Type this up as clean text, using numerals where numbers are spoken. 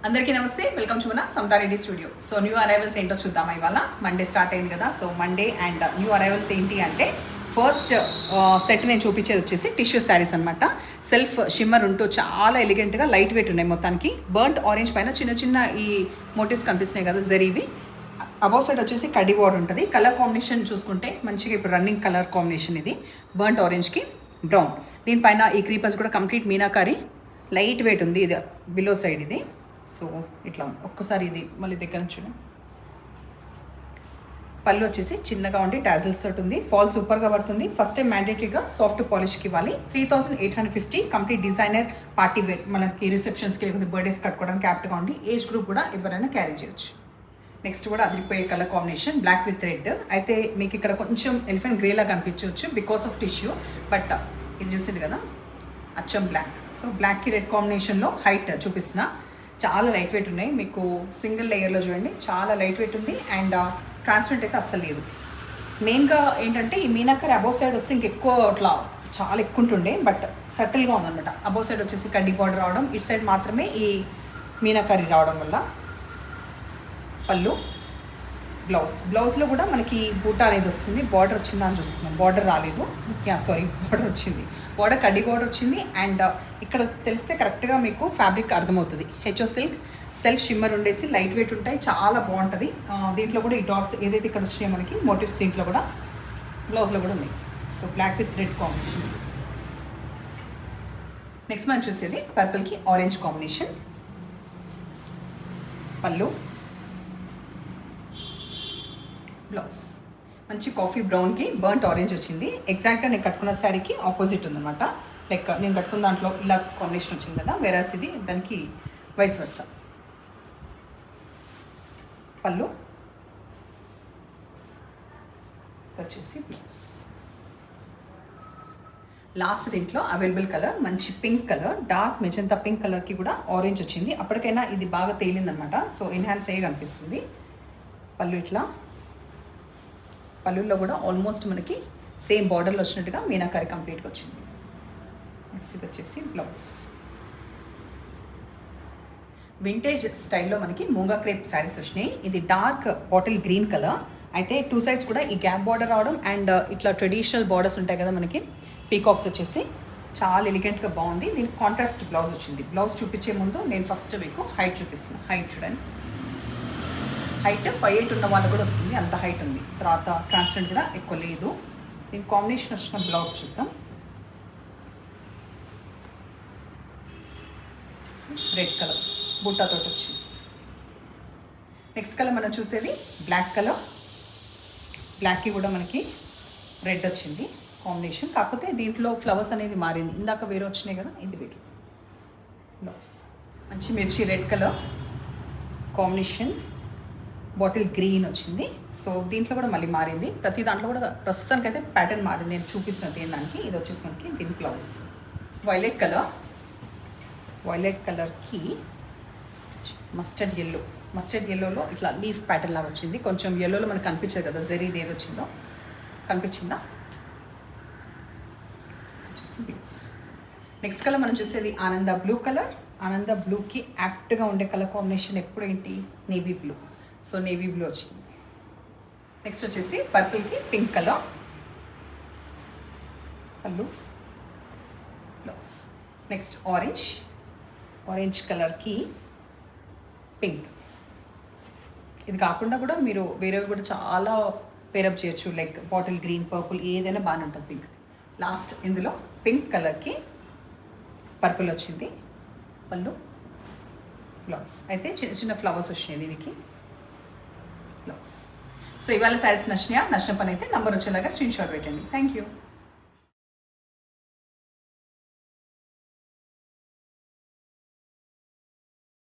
అందరికీ నమస్తే, welcome to మన సమతారెడ్డి స్టూడియో. సో న్యూ అరైవల్స్ ఏంటో చూద్దామా. ఇవాళ మండే స్టార్ట్ అయింది కదా. So Monday and new arrivals ఏంటి అంటే, ఫస్ట్ సెట్ నేను చూపించేది వచ్చేసి టిష్యూ శారీస్ అనమాట. సెల్ఫ్ షిమ్మర్ ఉంటూ చాలా ఎలిగెంట్గా లైట్ వెయిట్ ఉన్నాయి. మొత్తానికి బర్nt ఆరెంజ్ పైన చిన్న చిన్న ఈ మోటివ్స్ కనిపిస్తున్నాయి కదా, జరీవి. అబౌవ్ సైడ్ వచ్చేసి కడ్డీ బార్డర్ ఉంటుంది. కలర్ కాంబినేషన్ చూసుకుంటే మంచిగా ఇప్పుడు రన్నింగ్ కలర్ కాంబినేషన్ ఇది, బర్nt ఆరెంజ్కి బ్రౌన్. దీనిపైన ఈ క్రీపర్స్ కూడా కంప్లీట్ మీనాకారి, లైట్ వెయిట్ ఉంది. ఇది బిలో సైడ్ ఇది. సో ఇట్లా ఒక్కసారి ఇది మళ్ళీ దగ్గర నుంచి పళ్ళు వచ్చేసి చిన్నగా ఉండి టాజిల్స్ తోటి ఉంది. ఫాల్ సూపర్గా పడుతుంది. ఫస్ట్ టైం మ్యాండేటరీగా సాఫ్ట్ పాలిష్కి ఇవ్వాలి. 3850 కంప్లీట్ డిజైనర్ పార్టీ వేర్, మనకి రిసెప్షన్స్కి లేకపోతే బర్త్డేస్ కట్టుకోవడానికి యాప్ట్గా ఉండి ఏజ్ గ్రూప్ కూడా ఎవరైనా క్యారీ చేయొచ్చు. నెక్స్ట్ కూడా అదిరిపోయే colour combination black with red. అయితే మీకు ఇక్కడ కొంచెం ఎలిఫెంట్ గ్రేలా కనిపించవచ్చు బికాస్ ఆఫ్ టిష్యూ, బట్ ఇది చూసింది కదా అచ్చం బ్లాక్. సో బ్లాక్కి రెడ్ కాంబినేషన్లో హైట్ చూపిస్తున్నా. చాలా లైట్ వెయిట్ ఉన్నాయి. మీకు సింగిల్ లేయర్లో చూడండి, చాలా లైట్ వెయిట్ ఉంది. అండ్ ట్రాన్స్పరెంట్ అయితే అస్సలు లేదు. మెయిన్గా ఏంటంటే ఈ మీనాకరి అబౌవ్ సైడ్ వస్తే ఇంకెక్కువ అట్లా చాలా ఎక్కువ ఉంటుండే, బట్ సటిల్గా ఉందన్నమాట. అబౌవ్ సైడ్ వచ్చేసి కడ్డీ బార్డర్ రావడం, ఇటు సైడ్ మాత్రమే ఈ మీనాకరి రావడం వల్ల. పళ్ళు, బ్లౌజ్లో కూడా మనకి బూటా అనేది వస్తుంది. బార్డర్ వచ్చిందా అని చూస్తున్నాం, బార్డర్ రాలేదు. బార్డర్ వచ్చింది. బార్డర్ కడ్డీ బార్డర్ వచ్చింది. అండ్ ఇక్కడ తెలిస్తే కరెక్ట్గా మీకు ఫ్యాబ్రిక్ అర్థమవుతుంది. హెచ్ఓ సిల్క్ సెల్ఫ్ షిమ్మర్ ఉండేసి లైట్ వెయిట్ ఉంటాయి, చాలా బాగుంటుంది. దీంట్లో కూడా ఈ డాట్స్ ఏదైతే ఇక్కడ వచ్చినాయో మనకి మోటివ్స్ దీంట్లో కూడా బ్లౌజ్లో కూడా ఉన్నాయి. So black with red combination. Next మనం చూసేది పర్పుల్కి ఆరెంజ్ కాంబినేషన్. పళ్ళు, బ్లౌజ్ మంచి కాఫీ బ్రౌన్కి బర్nt ఆరెంజ్ వచ్చింది. ఎగ్జాక్ట్గా నేను కట్టుకున్న శారీకి ఆపోజిట్ ఉందన్నమాట. లైక్ నేను కట్టుకున్న దాంట్లో ఇలా కాంబినేషన్ వచ్చింది కదా, వేరాస్ ఇది దానికి వైస్ వర్సా. పళ్ళు వచ్చేసి బ్లౌజ్. లాస్ట్ దీంట్లో అవైలబుల్ కలర్ మంచి pink colour, dark magenta pink కలర్కి కూడా ఆరెంజ్ వచ్చింది. అప్పటికైనా ఇది బాగా తేలిందనమాట. సో ఎన్హాన్స్ అయ్యే కనిపిస్తుంది. పళ్ళు ఇట్లా, పళ్ళుల్లో కూడా ఆల్మోస్ట్ మనకి సేమ్ బార్డర్లో వచ్చినట్టుగా మీనాకారి కంప్లీట్గా వచ్చింది. నెక్స్ట్ ఇది వచ్చేసి బ్లౌజ్. వింటేజ్ స్టైల్లో మనకి మూంగా క్రేప్ శారీస్ వచ్చినాయి. ఇది డార్క్ బాటిల్ గ్రీన్ కలర్. అయితే టూ సైడ్స్ కూడా ఈ గ్యాప్ బార్డర్ రావడం అండ్ ఇట్లా ట్రెడిషనల్ బార్డర్స్ ఉంటాయి కదా మనకి, పీకాక్స్ వచ్చేసి చాలా ఎలిగెంట్గా బాగుంది. దీనికి కాంట్రాస్ట్ బ్లౌజ్ వచ్చింది. బ్లౌజ్ చూపించే ముందు నేను ఫస్ట్ మీకు హైట్ చూపిస్తున్నాను. హైట్ చూడండి, హైట్ 5'8" ఉన్న వాళ్ళు కూడా వస్తుంది, అంత హైట్ ఉంది. తర్వాత ట్రాన్స్పరెంట్ కూడా ఎక్కువ లేదు. దీని కాంబినేషన్ వచ్చిన బ్లౌజ్ చూద్దాం. రెడ్ కలర్ బుట్టాతో వచ్చింది. నెక్స్ట్ కలర్ మనం చూసేది బ్లాక్ కలర్. బ్లాక్కి కూడా మనకి రెడ్ వచ్చింది కాంబినేషన్. కాకపోతే దీంట్లో ఫ్లవర్స్ అనేది మారింది. ఇందాక వేరే వచ్చినాయి కదా, ఇది వేరు. బ్లౌజ్ మంచి మిర్చి red colour combination, bottle green వచ్చింది. సో దీంట్లో కూడా మళ్ళీ మారింది. ప్రతి దాంట్లో కూడా ప్రస్తుతానికి అయితే ప్యాటర్న్ మారింది. నేను చూపిస్తున్నది దానికి. ఇది వచ్చేసి మనకి దీని బ్లౌజ్. వైలెట్ కలర్, వైలెట్ కలర్కి మస్టర్డ్ ఎల్లో, మస్టర్డ్ ఎల్లోలో ఇట్లా లీఫ్ ప్యాటర్న్ లాగా వచ్చింది. కొంచెం ఎల్లోలో మనకు కనిపించదు కదా, జరీది ఏది వచ్చిందో కనిపించిందా. నెక్స్ట్ కలర్ మనం చూసేది ఆనంద బ్లూ కలర్. ఆనంద బ్లూకి యాప్ట్గా ఉండే కలర్ కాంబినేషన్ ఎప్పుడు ఏంటి, navy blue. So navy blue వచ్చింది. నెక్స్ట్ వచ్చేసి పర్పుల్కి పింక్ కలర్. పళ్ళు, బ్లౌజ్. నెక్స్ట్ ఆరెంజ్, ఆరెంజ్ కలర్కి పింక్. ఇది కాకుండా కూడా మీరు వేరేవి కూడా చాలా పేరప్ చేయొచ్చు, లైక్ బాటిల్ గ్రీన్, పర్పుల్ ఏదైనా బాగానే ఉంటుంది. Pink last. ఇందులో పింక్ కలర్కి పర్పుల్ వచ్చింది. పళ్ళు, బ్లౌజ్. అయితే చిన్న చిన్న ఫ్లవర్స్ వచ్చినాయి దీనికి, బ్లౌజ్. సో ఇవాళ శారీస్ నచ్చినాయా? నచ్చిన పని అయితే నంబర్ వచ్చేలాగా స్క్రీన్ షాట్ పెట్టండి. Thank you.